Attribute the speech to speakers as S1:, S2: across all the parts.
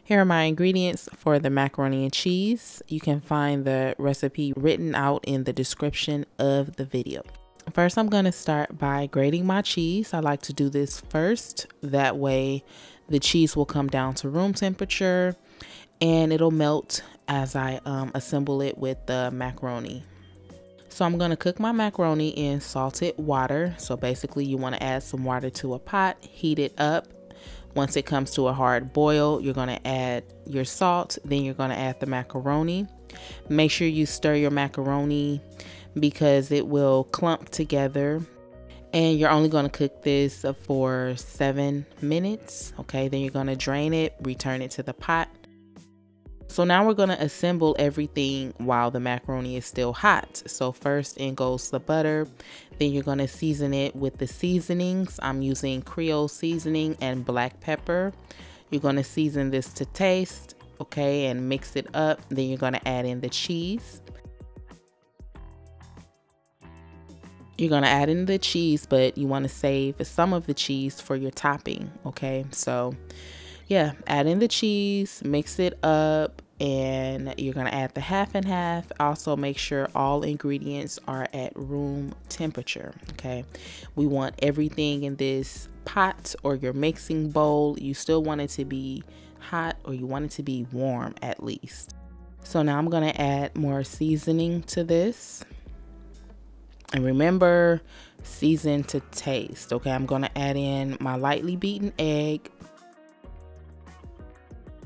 S1: Here are my ingredients for the macaroni and cheese. You can find the recipe written out in the description of the video. First, I'm going to start by grating my cheese. I like to do this first. That way the cheese will come down to room temperature and it'll melt as I assemble it with the macaroni. So I'm going to cook my macaroni in salted water. So basically you want to add some water to a pot, heat it up. Once it comes to a hard boil, you're going to add your salt, then you're going to add the macaroni. Make sure you stir your macaroni because it will clump together. And you're only going to cook this for 7 minutes. Okay, then you're going to drain it, return it to the pot. So now we're going to assemble everything while the macaroni is still hot. So first in goes the butter. Then you're going to season it with the seasonings. I'm using Creole seasoning and black pepper. You're going to season this to taste, okay, and mix it up. Then you're going to add in the cheese. You're going to add in the cheese, but you want to save some of the cheese for your topping, okay? So yeah, add in the cheese, mix it up, and you're going to add the half and half. Also make sure all ingredients are at room temperature, okay? We want everything in this pot or your mixing bowl. You still want it to be hot, or you want it to be warm at least. So now I'm going to add more seasoning to this. And remember, season to taste, okay? I'm going to add in my lightly beaten egg.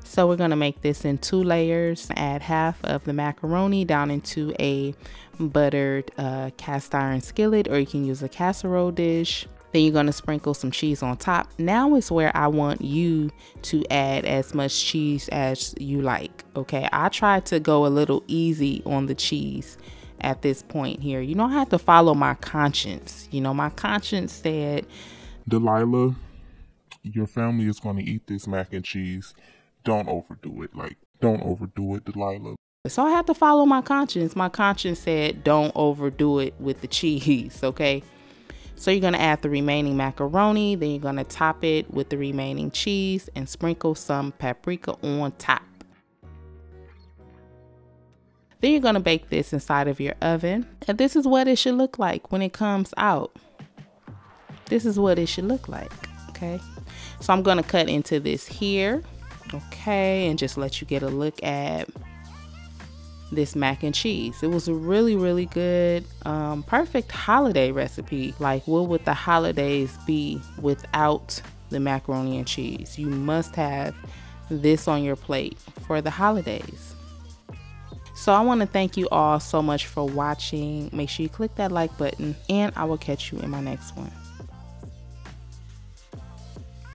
S1: So we're going to make this in 2 layers. Add half of the macaroni down into a buttered cast iron skillet, or you can use a casserole dish. Then you're going to sprinkle some cheese on top. Now is where I want you to add as much cheese as you like, okay? I try to go a little easy on the cheese at this point here. You don't have to follow my conscience. You know, my conscience said,
S2: Delilah, your family is going to eat this mac and cheese. Don't overdo it. Like, don't overdo it, Delilah.
S1: So I had to follow my conscience. My conscience said, don't overdo it with the cheese, okay? So you're going to add the remaining macaroni. Then you're going to top it with the remaining cheese and sprinkle some paprika on top. Then you're going to bake this inside of your oven. And this is what it should look like when it comes out. This is what it should look like, okay? So I'm going to cut into this here. Okay, and just let you get a look at this mac and cheese. It was a really good, perfect holiday recipe. Like, what would the holidays be without the macaroni and cheese? You must have this on your plate for the holidays. So I want to thank you all so much for watching. Make sure you click that like button, and I will catch you in my next one.